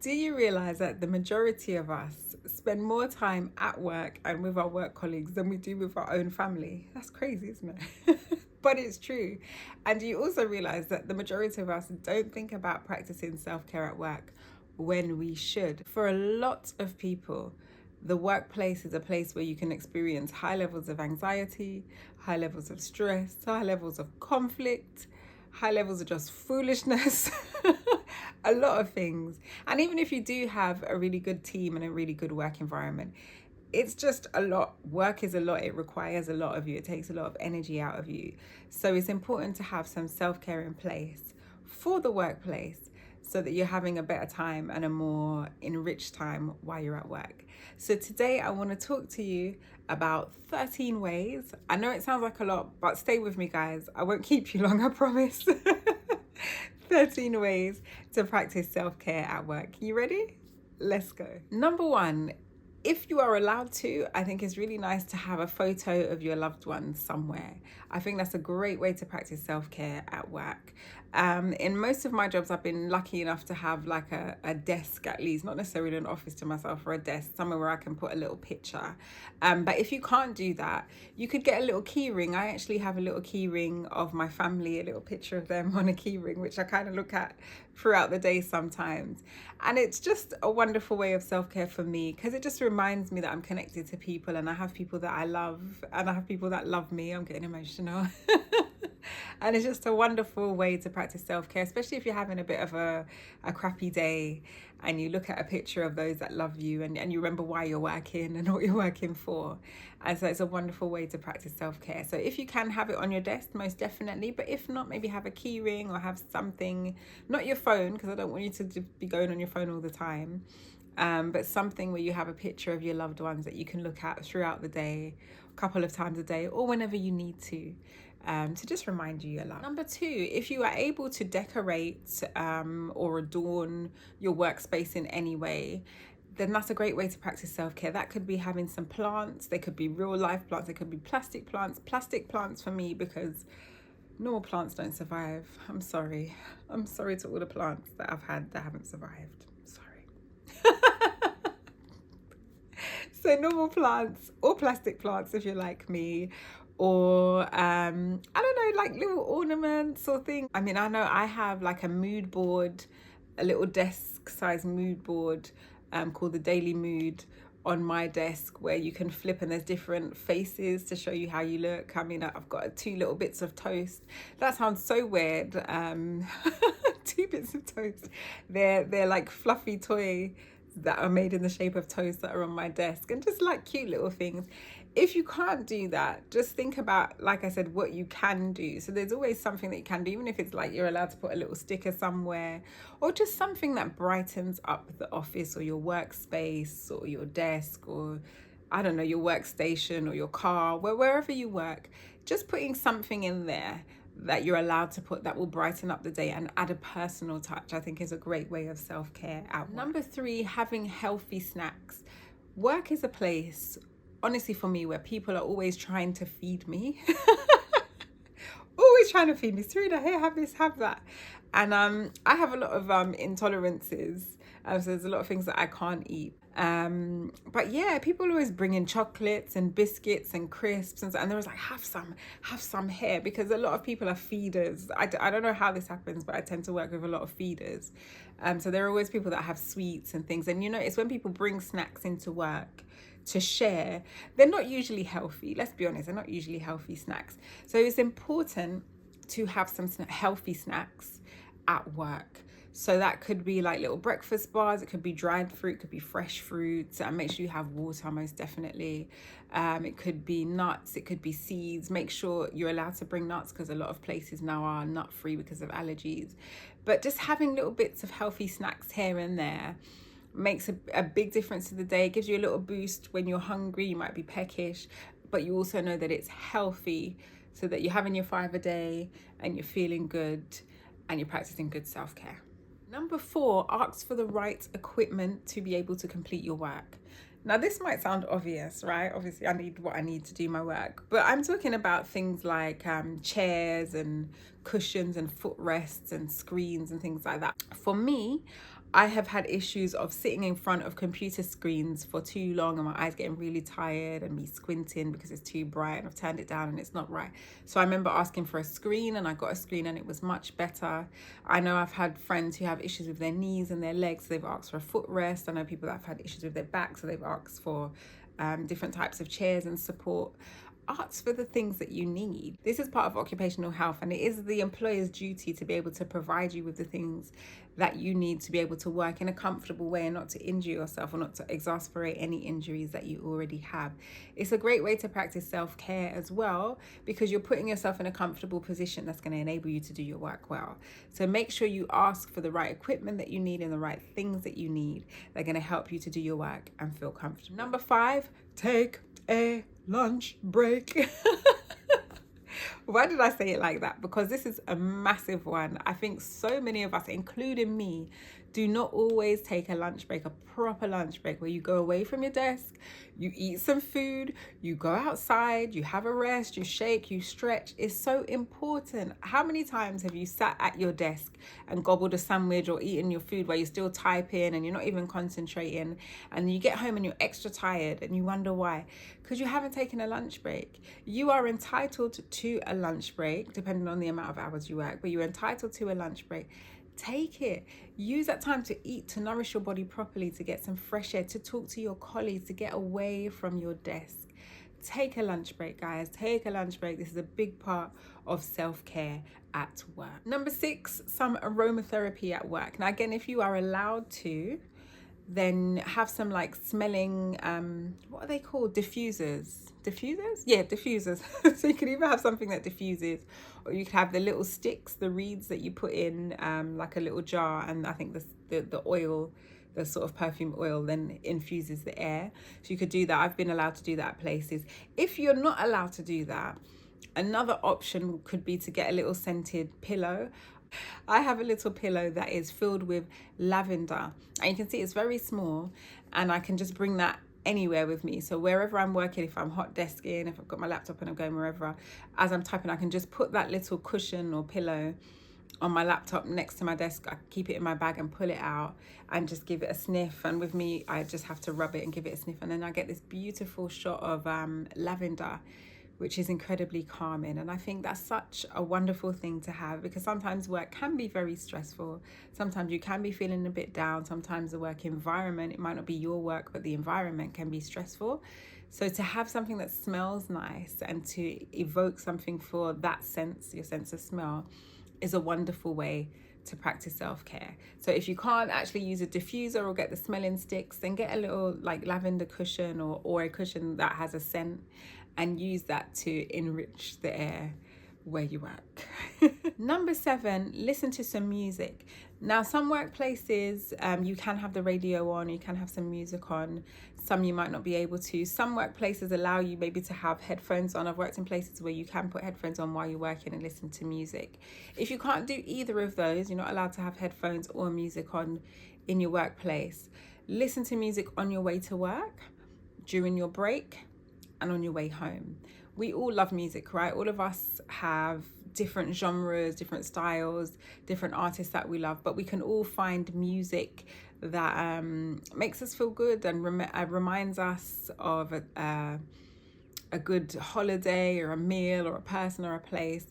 Do you realize that the majority of us spend more time at work and with our work colleagues than we do with our own family? That's crazy, isn't it? But it's true. And do you also realize that the majority of us don't think about practicing self care at work when we should? For a lot of people, the workplace is a place where you can experience high levels of anxiety, high levels of stress, high levels of conflict, high levels of just foolishness, a lot of things. And even if you do have a really good team and a really good work environment, it's just a lot. Work is a lot. It requires a lot of you. It takes a lot of energy out of you. So it's important to have some self-care in place for the workplace so that you're having a better time and a more enriched time while you're at work. So today I want to talk to you about 13 ways. I know it sounds like a lot, but stay with me, guys. I won't keep you long, I promise. 13 ways to practice self-care at work. You ready? Let's go. Number one, if you are allowed to, I think it's really nice to have a photo of your loved ones somewhere. I think that's a great way to practice self-care at work. In most of my jobs, I've been lucky enough to have like a desk at least, not necessarily an office to myself, or a desk somewhere where I can put a little picture. But if you can't do that, you could get a little key ring. I actually have a little key ring of my family, a little picture of them on a key ring, which I kind of look at throughout the day sometimes. And it's just a wonderful way of self-care for me because it just reminds me that I'm connected to people and I have people that I love and I have people that love me. I'm getting emotional. And it's just a wonderful way to practice self-care, especially if you're having a bit of a crappy day and you look at a picture of those that love you and you remember why you're working and what you're working for. And so it's a wonderful way to practice self-care. So if you can have it on your desk, most definitely. But if not, maybe have a key ring or have something, not your phone, because I don't want you to be going on your phone all the time. But something where you have a picture of your loved ones that you can look at throughout the day, a couple of times a day, or whenever you need to just remind you you're loved. Number two, if you are able to decorate or adorn your workspace in any way, then that's a great way to practice self-care. That could be having some plants. They could be real life plants. They could be plastic plants. Plastic plants for me because normal plants don't survive. I'm sorry. I'm sorry to all the plants that I've had that haven't survived. Sorry. So normal plants or plastic plants if you're like me, or I don't know, like little ornaments or things. I mean, I know I have like a mood board, a little desk size mood board called the Daily Mood on my desk where you can flip and there's different faces to show you how you look. I mean, I've got 2 little bits of toast. That sounds so weird. 2 bits of toast. They're like fluffy toy that are made in the shape of toast that are on my desk, and just like cute little things. If you can't do that, just think about, like I said, what you can do. So there's always something that you can do, even if it's like you're allowed to put a little sticker somewhere, or just something that brightens up the office or your workspace or your desk, or I don't know, your workstation or your car, wherever you work. Just putting something in there that you're allowed to put that will brighten up the day and add a personal touch, I think is a great way of self-care at work. Number 3, having healthy snacks. Work is a place, honestly for me, where people are always trying to feed me. Always trying to feed me. Serena, hey, have this, have that. And I have a lot of intolerances. So there's a lot of things that I can't eat. But yeah, people always bring in chocolates and biscuits and crisps, and they're always like, have some here, because a lot of people are feeders. I don't know how this happens, but I tend to work with a lot of feeders. So there are always people that have sweets and things. And you know, it's when people bring snacks into work to share, they're not usually healthy. Let's be honest, they're not usually healthy snacks. So it's important to have some healthy snacks at work. So that could be like little breakfast bars, it could be dried fruit, it could be fresh fruits, and make sure you have water, most definitely. It could be nuts, it could be seeds. Make sure you're allowed to bring nuts because a lot of places now are nut free because of allergies. But just having little bits of healthy snacks here and there makes a big difference to the day. It gives you a little boost when you're hungry, you might be peckish, but you also know that it's healthy, so that you're having your 5 a day and you're feeling good and you're practicing good self-care. Number 4, ask for the right equipment to be able to complete your work. Now, this might sound obvious, right? Obviously, I need what I need to do my work, but I'm talking about things like chairs and cushions and footrests and screens and things like that. For me, I have had issues of sitting in front of computer screens for too long and my eyes getting really tired and me squinting because it's too bright, and I've turned it down and it's not right. So I remember asking for a screen, and I got a screen and it was much better. I know I've had friends who have issues with their knees and their legs, so they've asked for a footrest. I know people that have had issues with their back, so they've asked for different types of chairs and support. Ask for the things that you need. This is part of occupational health, and it is the employer's duty to be able to provide you with the things that you need to be able to work in a comfortable way and not to injure yourself or not to exasperate any injuries that you already have. It's a great way to practice self-care as well, because you're putting yourself in a comfortable position that's going to enable you to do your work well. So make sure you ask for the right equipment that you need and the right things that you need that are going to help you to do your work and feel comfortable. Number 5, take a lunch break. Why did I say it like that? Because this is a massive one. I think so many of us, including me, do not always take a lunch break, a proper lunch break, where you go away from your desk, you eat some food, you go outside, you have a rest, you shake, you stretch. It's so important. How many times have you sat at your desk and gobbled a sandwich or eaten your food while you're still typing and you're not even concentrating, and you get home and you're extra tired and you wonder why? Because you haven't taken a lunch break. You are entitled to a lunch break, depending on the amount of hours you work, but you're entitled to a lunch break. Take it. Use that time to eat, to nourish your body properly, to get some fresh air, to talk to your colleagues, to get away from your desk. Take a lunch break, guys. Take a lunch break. This is a big part of self-care at work. Number 6, some aromatherapy at work. Now, again, if you are allowed to, then have some like smelling, what are they called? Diffusers. Yeah, diffusers. So you could either have something that diffuses, or you could have the little sticks, the reeds that you put in like a little jar, and I think the oil, the sort of perfume oil, then infuses the air. So you could do that. I've been allowed to do that at places. If you're not allowed to do that, another option could be to get a little scented pillow. I have a little pillow that is filled with lavender, and you can see it's very small, and I can just bring that anywhere with me. So wherever I'm working, if I'm hot desking, if I've got my laptop and I'm going wherever, as I'm typing, I can just put that little cushion or pillow on my laptop next to my desk. I keep it in my bag and pull it out and just give it a sniff. And with me, I just have to rub it and give it a sniff, and then I get this beautiful shot of lavender, which is incredibly calming. And I think that's such a wonderful thing to have, because sometimes work can be very stressful. Sometimes you can be feeling a bit down. Sometimes the work environment, it might not be your work, but the environment can be stressful. So to have something that smells nice and to evoke something for that sense, your sense of smell, is a wonderful way to practice self-care. So if you can't actually use a diffuser or get the smelling sticks, then get a little like lavender cushion or a cushion that has a scent, and use that to enrich the air where you work. Number 7, listen to some music. Now, some workplaces, you can have the radio on, you can have some music on. Some you might not be able to. Some workplaces allow you maybe to have headphones on. I've worked in places where you can put headphones on while you're working and listen to music. If you can't do either of those, you're not allowed to have headphones or music on in your workplace. Listen to music on your way to work, during your break, and on your way home. We all love music, right? All of us have different genres, different styles, different artists that we love, but we can all find music that makes us feel good and reminds us of a good holiday or a meal or a person or a place.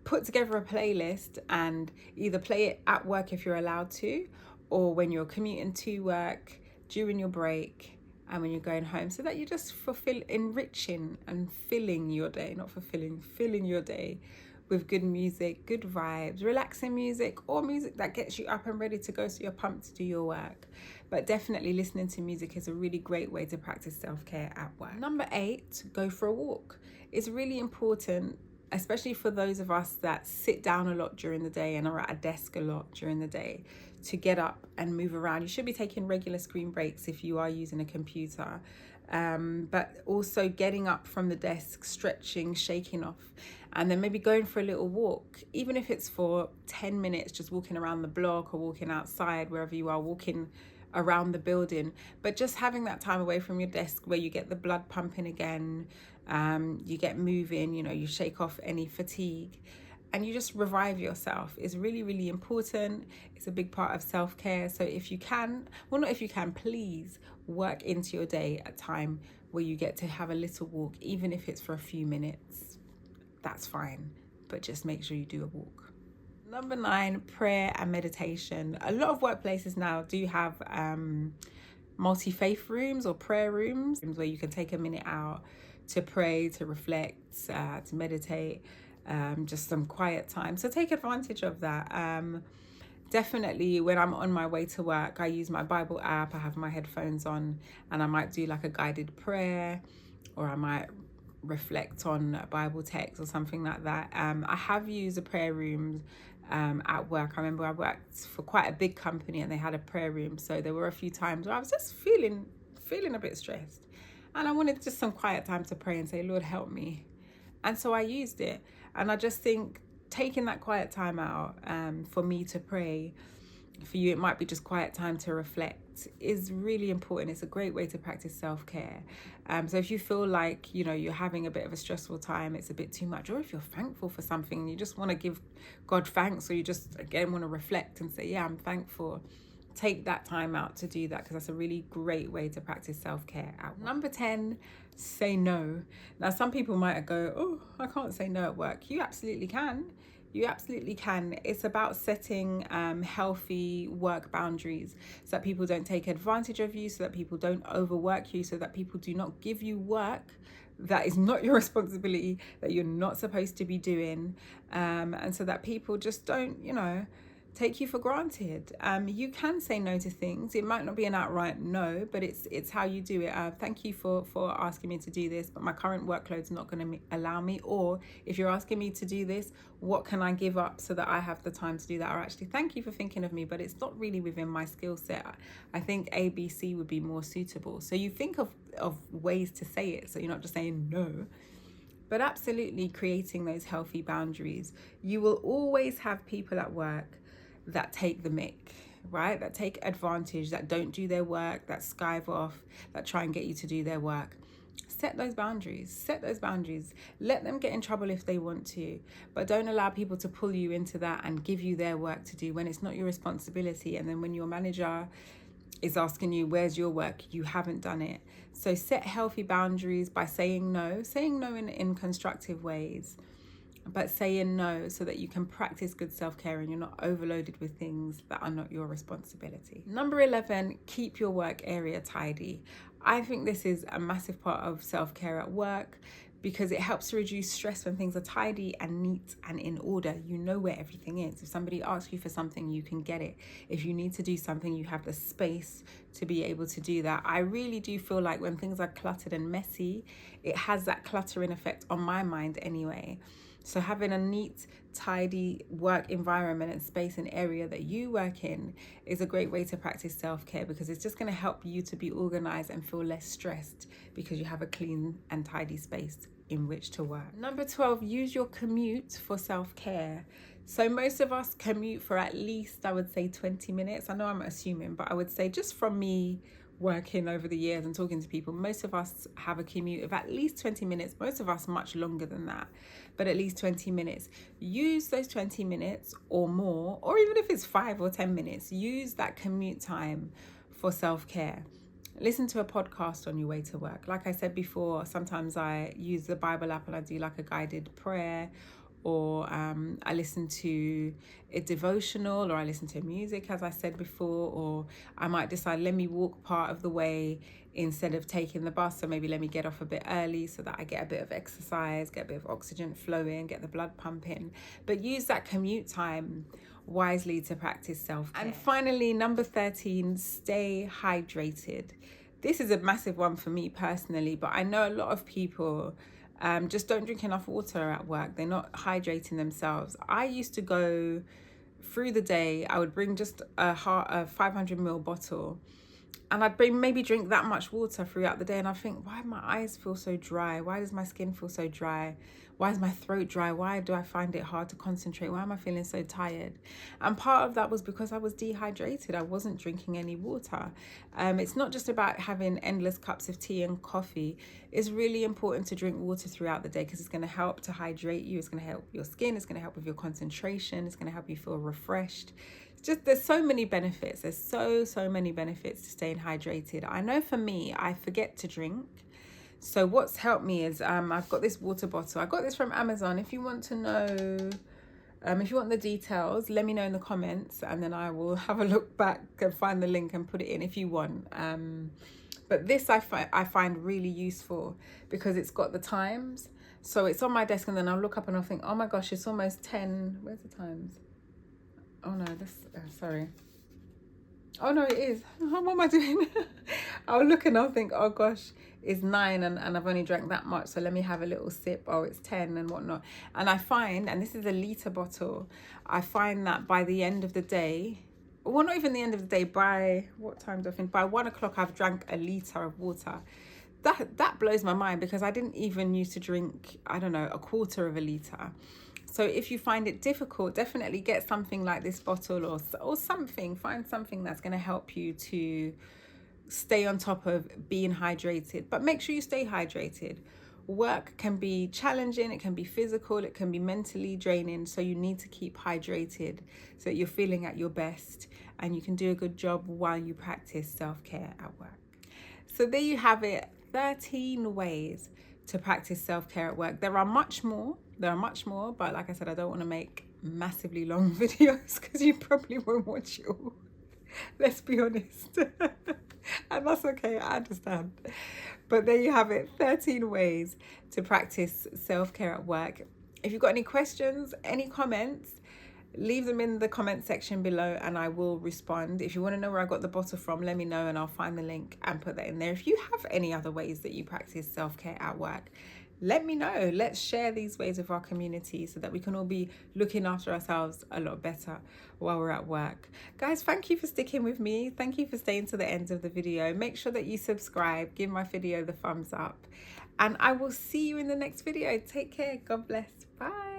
Put together a playlist and either play it at work if you're allowed to, or when you're commuting to work, during your break, and when you're going home, so that you just enriching and filling your day, not fulfilling, filling your day with good music, good vibes, relaxing music, or music that gets you up and ready to go so you're pumped to do your work. But definitely listening to music is a really great way to practice self-care at work. Number 8, go for a walk. It's really important, especially for those of us that sit down a lot during the day and are at a desk a lot during the day, to get up and move around. You should be taking regular screen breaks if you are using a computer, but also getting up from the desk, stretching, shaking off, and then maybe going for a little walk, even if it's for 10 minutes, just walking around the block or walking outside, wherever you are, walking around the building, but just having that time away from your desk where you get the blood pumping again, you get moving, you shake off any fatigue. and you just revive yourself. It's really, really important. It's a big part of self-care. So if you can, well, not if you can, please work into your day a time where you get to have a little walk, even if it's for a few minutes. That's fine, but just make sure you do a walk. Number 9, prayer and meditation. A lot of workplaces now do have multi-faith rooms or prayer rooms where you can take a minute out to pray, to reflect, to meditate, just some quiet time. So take advantage of that. Definitely when I'm on my way to work, I use my Bible app, I have my headphones on, and I might do like a guided prayer, or I might reflect on a Bible text or something like that. I have used a prayer room at work. I remember I worked for quite a big company and they had a prayer room. So there were a few times where I was just feeling a bit stressed. And I wanted just some quiet time to pray and say, Lord, help me. And so I used it. And I just think taking that quiet time out for me to pray, for you it might be just quiet time to reflect, is really important. It's a great way to practice self-care. So if you feel like, you know, you're having a bit of a stressful time, it's a bit too much, or if you're thankful for something and you just want to give God thanks, or you just again want to reflect and say, yeah, I'm thankful, take that time out to do that, because that's a really great way to practice self-care. Number 10, say no. Now some people might go, oh, I can't say no at work. You absolutely can. You absolutely can. It's about setting healthy work boundaries so that people don't take advantage of you, so that people don't overwork you, so that people do not give you work that is not your responsibility, that you're not supposed to be doing, and so that people just don't, you know, take you for granted. You can say no to things. It might not be an outright no, but it's how you do it. Thank you for asking me to do this, but my current workload's not going to allow me. Or if you're asking me to do this, what can I give up so that I have the time to do that? Or actually, thank you for thinking of me, but it's not really within my skill set. I think ABC would be more suitable. So you think of ways to say it, so you're not just saying no. But absolutely creating those healthy boundaries. You will always have people at work that take the mick, right? That take advantage, that don't do their work, that skive off, that try and get you to do their work. Set those boundaries. Set those boundaries. Let them get in trouble if they want to, but don't allow people to pull you into that and give you their work to do when it's not your responsibility. And then when your manager is asking you, where's your work? You haven't done it. So set healthy boundaries by saying no in constructive ways, but saying no so that you can practice good self-care and you're not overloaded with things that are not your responsibility. Number 11, keep your work area tidy. I think this is a massive part of self-care at work because it helps to reduce stress when things are tidy and neat and in order. You know where everything is. If somebody asks you for something, you can get it. If you need to do something, you have the space to be able to do that. I really do feel like when things are cluttered and messy, it has that cluttering effect on my mind anyway. So having a neat, tidy work environment and space and area that you work in is a great way to practice self-care, because it's just going to help you to be organized and feel less stressed because you have a clean and tidy space in which to work. Number 12, use your commute for self-care. So most of us commute for at least, I would say, 20 minutes. I know I'm assuming, but I would say just from me working over the years and talking to people, most of us have a commute of at least 20 minutes. Most of us much longer than that, but at least 20 minutes. Use those 20 minutes or more, or even if it's 5 or 10 minutes, use that commute time for self-care. Listen to a podcast on your way to work. Like I said before, sometimes I use the Bible app and I do like a guided prayer, or I listen to a devotional, or I listen to music, as I said before, or I might decide, let me walk part of the way instead of taking the bus. So maybe let me get off a bit early so that I get a bit of exercise, get a bit of oxygen flowing, get the blood pumping. But use that commute time wisely to practice self-care. And finally, number 13, stay hydrated. This is a massive one for me personally, but I know a lot of people just don't drink enough water at work. They're not hydrating themselves. I used to go through the day, I would bring just a 500ml bottle And I'd maybe drink that much water throughout the day, and I think, why do my eyes feel so dry? Why does my skin feel so dry? Why is my throat dry? Why do I find it hard to concentrate? Why am I feeling so tired? And part of that was because I was dehydrated. I wasn't drinking any water. It's not just about having endless cups of tea and coffee. It's really important to drink water throughout the day because it's going to help to hydrate you. It's going to help your skin. It's going to help with your concentration. It's going to help you feel refreshed. Just there's so many benefits. There's so many benefits to staying hydrated. I know for me, I forget to drink. So what's helped me is I've got this water bottle. I got this from Amazon. If you want to know, if you want the details, let me know in the comments, and then I will have a look back and find the link and put it in if you want. But this I find really useful because it's got the times. So it's on my desk, and then I'll look up and I'll think, oh my gosh, it's almost 10. Where's the times? Oh no, sorry. Oh no, it is. What am I doing? I'll look and I'll think, oh gosh, it's 9 and I've only drank that much. So let me have a little sip. Oh, it's 10 and whatnot. And I find, and this is a litre bottle, I find that by the end of the day, well, not even the end of the day, by what time do I think? By 1 o'clock, I've drank a litre of water. That blows my mind because I didn't even used to drink, I don't know, a quarter of a litre. So if you find it difficult, definitely get something like this bottle or something. Find something that's going to help you to stay on top of being hydrated. But make sure you stay hydrated. Work can be challenging, it can be physical, it can be mentally draining. So you need to keep hydrated so that you're feeling at your best and you can do a good job while you practice self-care at work. So there you have it, 13 ways to practice self-care at work. There are much more, but like I said, I don't want to make massively long videos because you probably won't watch it all. Let's be honest. And that's okay, I understand. But there you have it, 13 ways to practice self-care at work. If you've got any questions, any comments, leave them in the comment section below and I will respond. If you want to know where I got the bottle from, let me know and I'll find the link and put that in there. If you have any other ways that you practice self-care at work, let me know. Let's share these ways with our community so that we can all be looking after ourselves a lot better while we're at work. Guys, thank you for sticking with me. Thank you for staying to the end of the video. Make sure that you subscribe, give my video the thumbs up, and I will see you in the next video. Take care. God bless. Bye.